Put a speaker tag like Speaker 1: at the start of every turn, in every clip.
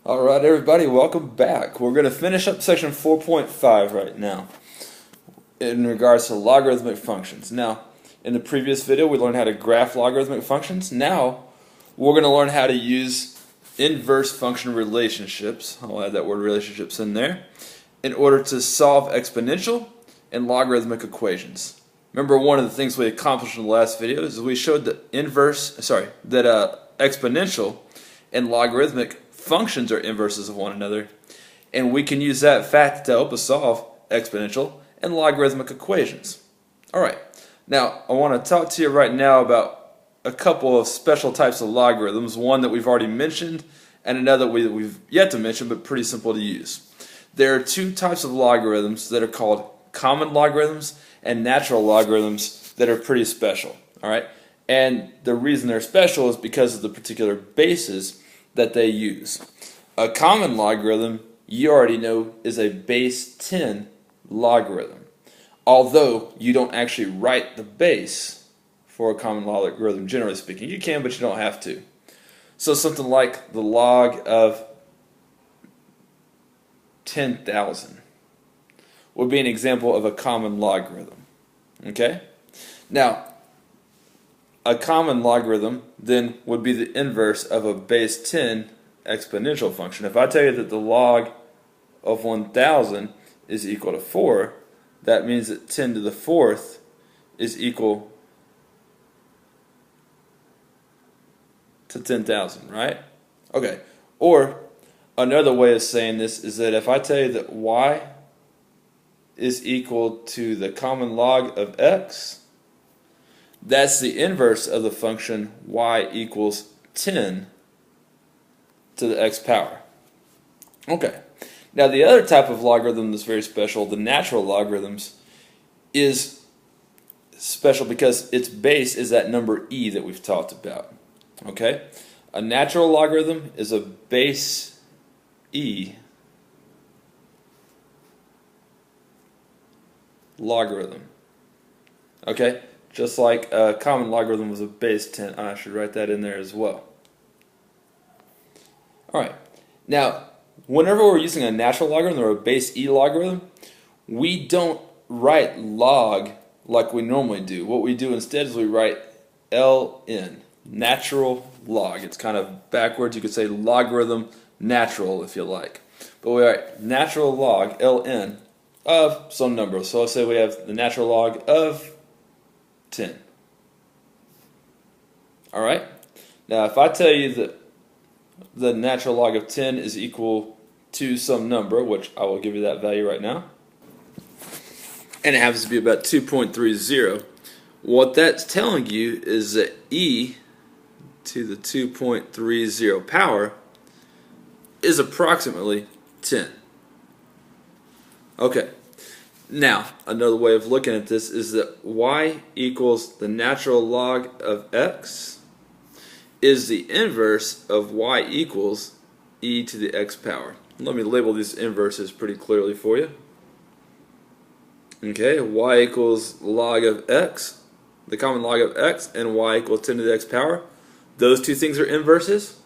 Speaker 1: Alright everybody, welcome back. We're going to finish up section 4.5 right now in regards to logarithmic functions. Now, in the previous video we learned how to graph logarithmic functions. Now, we're going to learn how to use inverse function relationships, I'll add that word relationships in there, in order to solve exponential and logarithmic equations. Remember, one of the things we accomplished in the last video is we showed that exponential and logarithmic functions are inverses of one another, and we can use that fact to help us solve exponential and logarithmic equations. Alright, now I want to talk to you right now about a couple of special types of logarithms, one that we've already mentioned and another that we've yet to mention but pretty simple to use. There are two types of logarithms that are called common logarithms and natural logarithms that are pretty special. Alright, and the reason they're special is because of the particular bases that they use. A common logarithm, you already know, is a base 10 logarithm. Although you don't actually write the base for a common logarithm, generally speaking. You can, but you don't have to. So something like the log of 10,000 would be an example of a common logarithm. Okay? Now, a common logarithm then would be the inverse of a base 10 exponential function. If I tell you that the log of 1,000 is equal to 4, that means that 10 to the 4th is equal to 10,000, right? Okay. Or another way of saying this is that if I tell you that y is equal to the common log of x, that's the inverse of the function y equals 10 to the x power. Okay. Now the other type of logarithm that's very special, the natural logarithms, is special because its base is that number e that we've talked about. Okay? A natural logarithm is a base e logarithm. Okay? Just like a common logarithm was a base 10. I should write that in there as well. Alright, now whenever we're using a natural logarithm or a base e logarithm, we don't write log like we normally do. What we do instead is we write ln, natural log. It's kind of backwards. You could say logarithm natural if you like. But we write natural log, ln, of some number. So let's say we have the natural log of 10. Alright? Now if I tell you that the natural log of 10 is equal to some number, which I will give you that value right now, and it happens to be about 2.30, what that's telling you is that e to the 2.30 power is approximately 10. Okay. Now, another way of looking at this is that y equals the natural log of x is the inverse of y equals e to the x power. Let me label these inverses pretty clearly for you. Okay, y equals log of x, the common log of x, and y equals 10 to the x power. Those two things are inverses,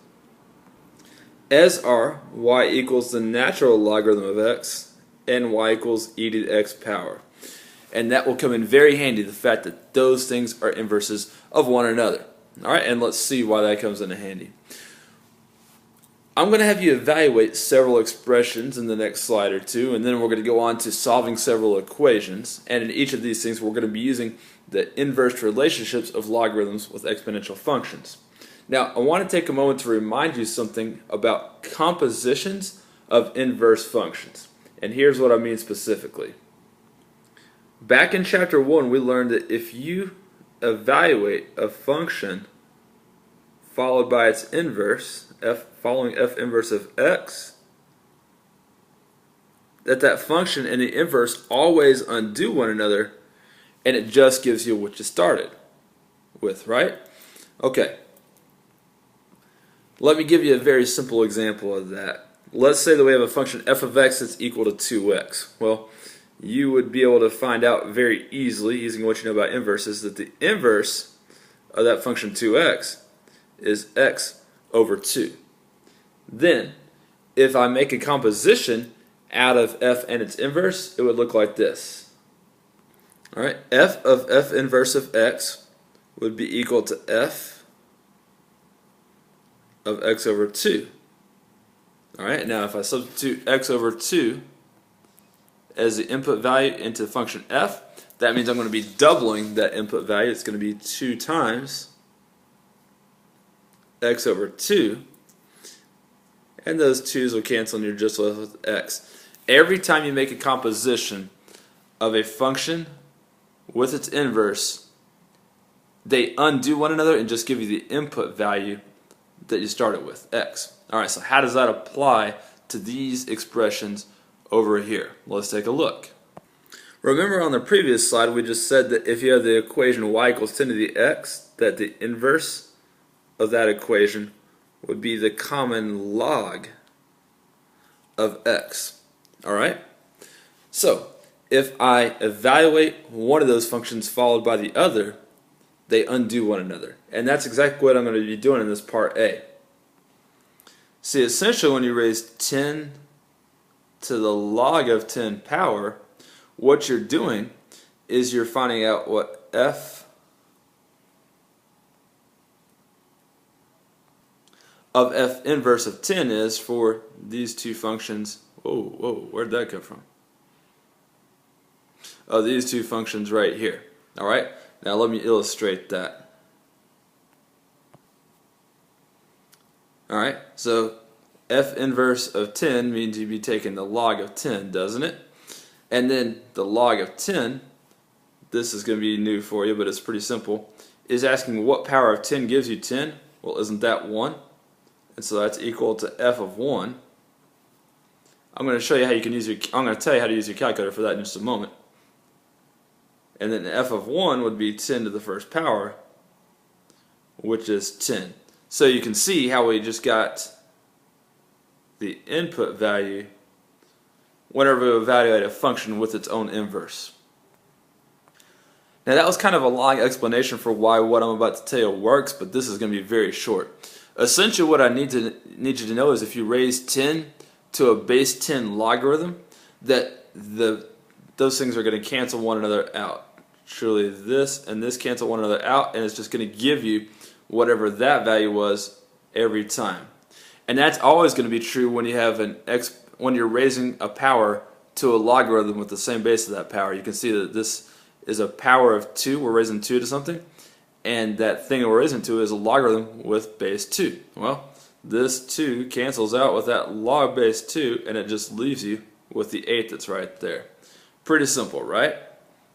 Speaker 1: as are y equals the natural logarithm of x and y equals e to the x power. And that will come in very handy, the fact that those things are inverses of one another. Alright, and let's see why that comes in handy. I'm going to have you evaluate several expressions in the next slide or two, and then we're going to go on to solving several equations. And in each of these things we're going to be using the inverse relationships of logarithms with exponential functions. Now, I want to take a moment to remind you something about compositions of inverse functions. And here's what I mean specifically. Back in chapter 1 we learned that if you evaluate a function followed by its inverse, following f inverse of x, that function and the inverse always undo one another, and it just gives you what you started with, right? Okay. Let me give you a very simple example of that. Let's say that we have a function f of x that's equal to 2x. Well, you would be able to find out very easily, using what you know about inverses, that the inverse of that function 2x is x over 2. Then, if I make a composition out of f and its inverse, it would look like this. Alright, f of f inverse of x would be equal to f of x over 2. Alright, now if I substitute x over 2 as the input value into function f, that means I'm going to be doubling that input value. It's going to be 2 times x over 2. And those 2's will cancel and you're just left with x. Every time you make a composition of a function with its inverse, they undo one another and just give you the input value that you started with, x. Alright, so how does that apply to these expressions over here? Let's take a look. Remember on the previous slide we just said that if you have the equation y equals 10 to the x, that the inverse of that equation would be the common log of x. Alright? So, if I evaluate one of those functions followed by the other, they undo one another. And that's exactly what I'm going to be doing in this part A. See, essentially when you raise 10 to the log of 10 power, what you're doing is you're finding out what f of f inverse of 10 is for these two functions. Whoa, where'd that come from? Oh, these two functions right here. Alright, now let me illustrate that. Alright, so f inverse of 10 means you'd be taking the log of 10, doesn't it? And then the log of 10, this is going to be new for you, but it's pretty simple, is asking what power of 10 gives you 10? Well, isn't that 1? And so that's equal to f of 1. I'm going to show you how you can use I'm going to tell you how to use your calculator for that in just a moment. And then f of 1 would be 10 to the first power, which is 10. So you can see how we just got the input value whenever we evaluate a function with its own inverse. Now that was kind of a long explanation for why what I'm about to tell you works, but this is going to be very short. Essentially what I need you to know is if you raise 10 to a base 10 logarithm, that those things are going to cancel one another out. Surely this and this cancel one another out, and it's just going to give you whatever that value was every time. And that's always going to be true when you have when you're raising a power to a logarithm with the same base of that power. You can see that this is a power of 2. We're raising 2 to something, and that thing that we're raising to is a logarithm with base 2. Well, this 2 cancels out with that log base 2, and it just leaves you with the 8 that's right there. Pretty simple, right?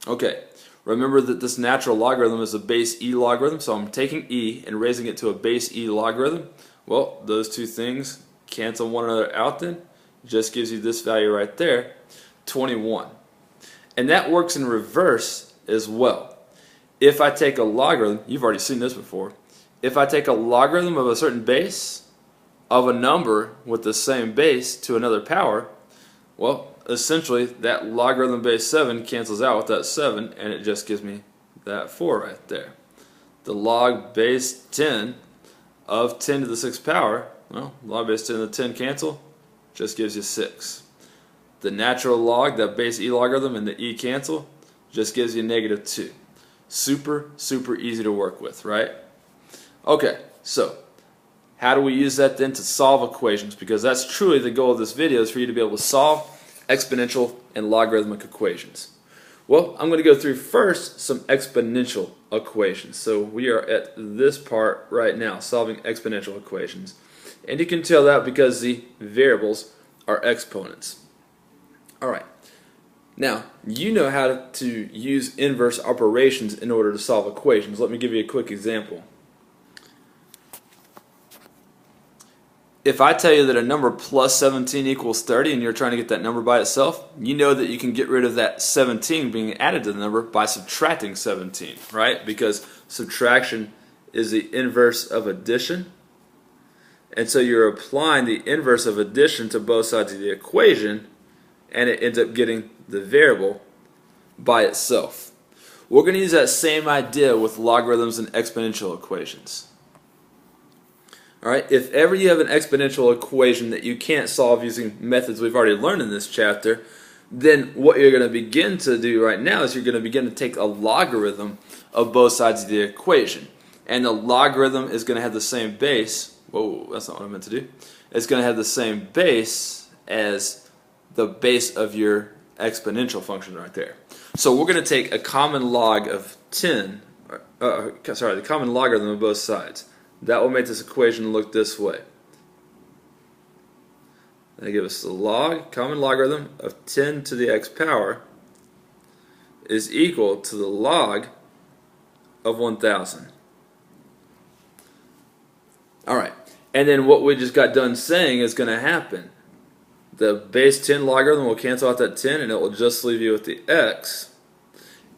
Speaker 1: Okay, remember that this natural logarithm is a base e logarithm, so I'm taking e and raising it to a base e logarithm. Well, those two things cancel one another out then. Just gives you this value right there, 21. And that works in reverse as well. If I take a logarithm, you've already seen this before, if I take a logarithm of a certain base of a number with the same base to another power, well, essentially that logarithm base 7 cancels out with that 7, and it just gives me that 4 right there. The log base 10 of 10 to the 6th power, well, log base 10 to the 10 cancel, just gives you 6. The natural log, that base e logarithm, and the e cancel, just gives you negative 2. Super easy to work with, right? Okay, so how do we use that then to solve equations? Because that's truly the goal of this video, is for you to be able to solve exponential and logarithmic equations. Well, I'm going to go through first some exponential equations. So we are at this part right now, solving exponential equations. And you can tell that because the variables are exponents. Alright, now you know how to use inverse operations in order to solve equations. Let me give you a quick example. If I tell you that a number plus 17 equals 30 and you're trying to get that number by itself, you know that you can get rid of that 17 being added to the number by subtracting 17, right? Because subtraction is the inverse of addition. And so you're applying the inverse of addition to both sides of the equation, and it ends up getting the variable by itself. We're going to use that same idea with logarithms and exponential equations. Alright, if ever you have an exponential equation that you can't solve using methods we've already learned in this chapter, then what you're going to begin to do right now is you're going to begin to take a logarithm of both sides of the equation. And the logarithm is going to have the same base. Whoa, that's not what I meant to do. It's going to have the same base as the base of your exponential function right there. So we're going to take a common log of 10, the common logarithm of both sides. That will make this equation look this way. They give us the common logarithm of 10 to the x power is equal to the log of 1,000. Alright, and then what we just got done saying is going to happen. The base 10 logarithm will cancel out that 10 and it will just leave you with the x.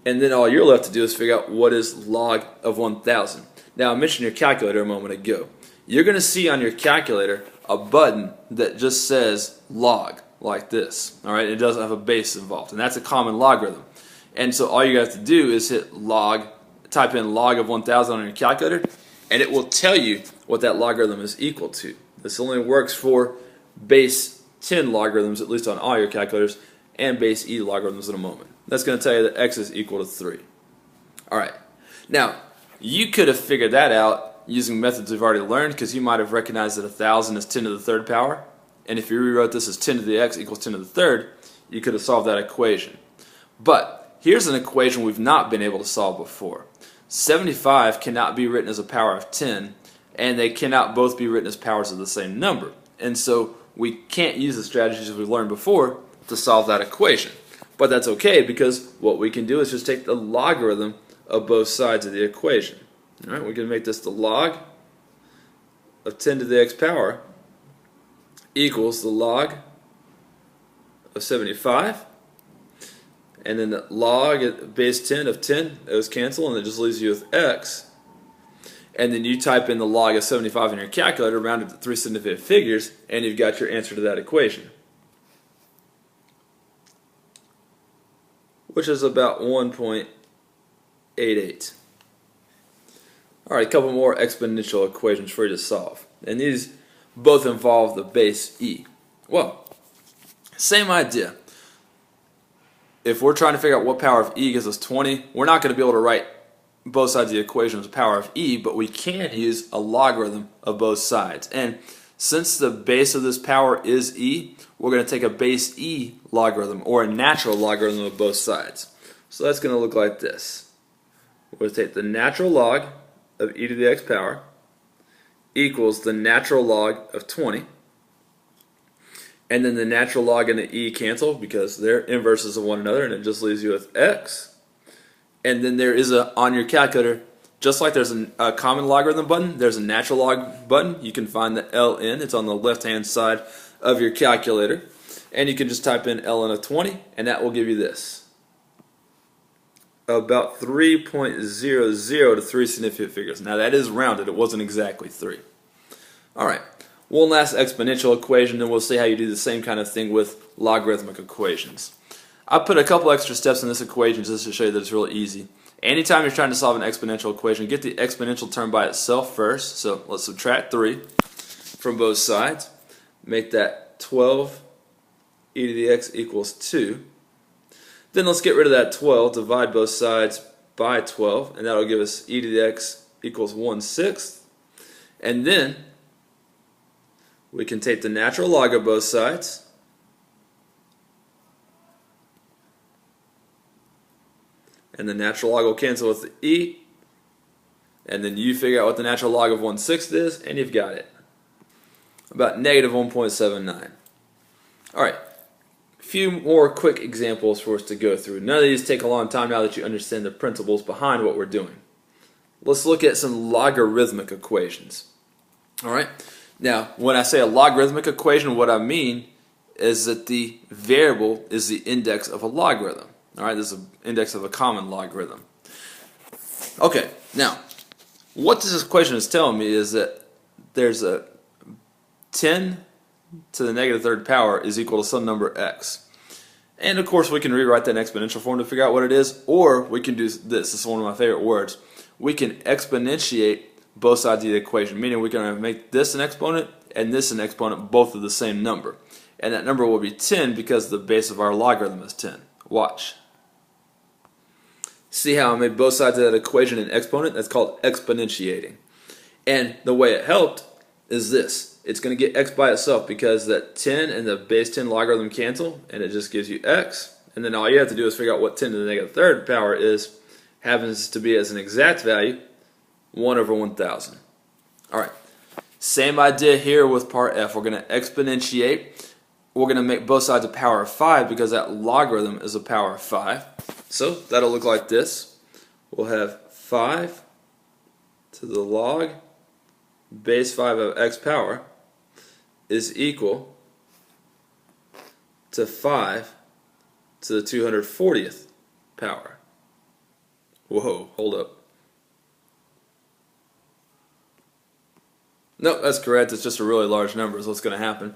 Speaker 1: And then all you're left to do is figure out what is log of 1,000. Now I mentioned your calculator a moment ago. You're going to see on your calculator a button that just says log, like this. Alright, it doesn't have a base involved, and that's a common logarithm. And so all you have to do is hit log, type in log of 1,000 on your calculator, and it will tell you what that logarithm is equal to. This only works for base 10 logarithms, at least on all your calculators, and base e logarithms in a moment. That's going to tell you that x is equal to 3. Alright, now you could have figured that out using methods we've already learned, because you might have recognized that 1,000 is 10 to the third power, and if you rewrote this as 10 to the x equals 10 to the third, you could have solved that equation. But here's an equation we've not been able to solve before. 75 cannot be written as a power of 10, and they cannot both be written as powers of the same number. And so we can't use the strategies we've learned before to solve that equation. But that's okay, because what we can do is just take the logarithm of both sides of the equation. Alright, we can make this the log of 10 to the x power equals the log of 75. And then the log at base 10 of 10, those cancel, and it just leaves you with x. And then you type in the log of 75 in your calculator, round it to 3 significant figures, and you've got your answer to that equation, which is about 1.88. Alright, a couple more exponential equations for you to solve. And these both involve the base e. Well, same idea. If we're trying to figure out what power of e gives us 20, we're not going to be able to write both sides of the equation as power of e, but we can use a logarithm of both sides. And since the base of this power is e, we're going to take a base e logarithm, or a natural logarithm of both sides. So that's going to look like this. We're going to take the natural log of e to the x power equals the natural log of 20. And then the natural log and the e cancel because they're inverses of one another, and it just leaves you with x. And then there is on your calculator, just like there's a common logarithm button, there's a natural log button. You can find the ln. It's on the left-hand side of your calculator. And you can just type in ln of 20, and that will give you this. About 3.00 to 3 significant figures. Now that is rounded. It wasn't exactly 3. Alright. One last exponential equation, and we'll see how you do the same kind of thing with logarithmic equations. I put a couple extra steps in this equation just to show you that it's really easy. Anytime you're trying to solve an exponential equation, get the exponential term by itself first. So let's subtract 3 from both sides. Make that 12 e to the x equals 2. Then let's get rid of that 12, divide both sides by 12, and that'll give us e to the x equals 1/6. And then we can take the natural log of both sides, and the natural log will cancel with the e, and then you figure out what the natural log of 1/6 is, and you've got it. About negative 1.79. Alright, a few more quick examples for us to go through. None of these take a long time now that you understand the principles behind what we're doing. Let's look at some logarithmic equations. Alright, now when I say a logarithmic equation, what I mean is that the variable is the index of a logarithm. Alright, this is the index of a common logarithm. Okay, now, what this equation is telling me is that there's a 10 to the negative third power is equal to some number x. And of course we can rewrite that in exponential form to figure out what it is, or we can do this. This is one of my favorite words. We can exponentiate both sides of the equation, meaning we're going to make this an exponent and this an exponent, both of the same number. And that number will be 10 because the base of our logarithm is 10. Watch. See how I made both sides of that equation an exponent? That's called exponentiating. And the way it helped is this. It's going to get x by itself because that 10 and the base 10 logarithm cancel, and it just gives you x. And then all you have to do is figure out what 10 to the negative third power is. Happens to be as an exact value, 1 over 1,000. Alright, same idea here with part f. We're going to exponentiate. We're going to make both sides a power of 5 because that logarithm is a power of 5. So that'll look like this. We'll have 5 to the log base 5 of x power is equal to 5 to the 240th power. Whoa, hold up. Nope, that's correct. It's just a really large number is what's going to happen.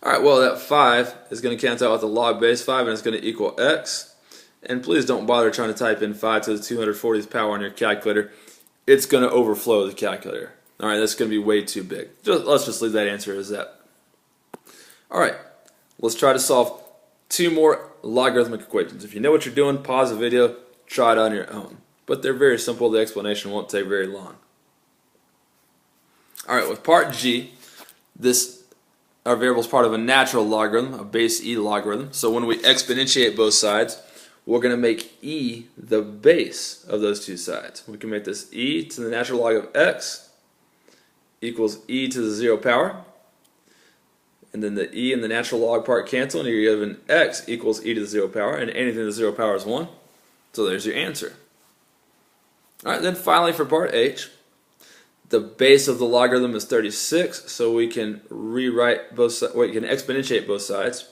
Speaker 1: Alright, well that 5 is going to cancel out with the log base 5 and it's going to equal x. And please don't bother trying to type in 5 to the 240th power on your calculator. It's going to overflow the calculator. Alright, that's going to be way too big. Let's just leave that answer as that. Alright, let's try to solve 2 more logarithmic equations. If you know what you're doing, pause the video, try it on your own. But they're very simple. The explanation won't take very long. Alright, with part G, our variable is part of a natural logarithm, a base e logarithm. So when we exponentiate both sides, we're going to make e the base of those two sides. We can make this e to the natural log of x equals e to the 0 power. And then the e and the natural log part cancel, and you're given x equals e to the 0 power, and anything to the 0 power is 1. So there's your answer. Alright, then finally for part h, the base of the logarithm is 36, so we can rewrite both sides, we can exponentiate both sides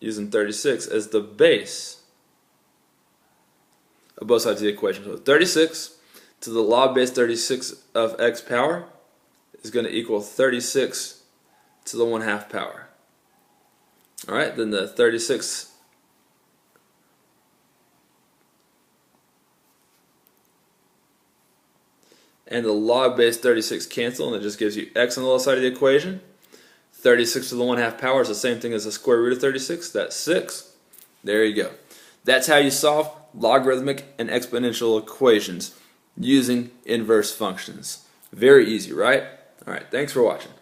Speaker 1: using 36 as the base of both sides of the equation. So 36 to the log base 36 of x power is going to equal 36 to the 1/2 power. Alright, then the 36 and the log base 36 cancel, and it just gives you x on the left side of the equation. 36 to the 1/2 power is the same thing as the square root of 36. That's 6. There you go. That's how you solve logarithmic and exponential equations using inverse functions. Very easy, right? Alright, thanks for watching.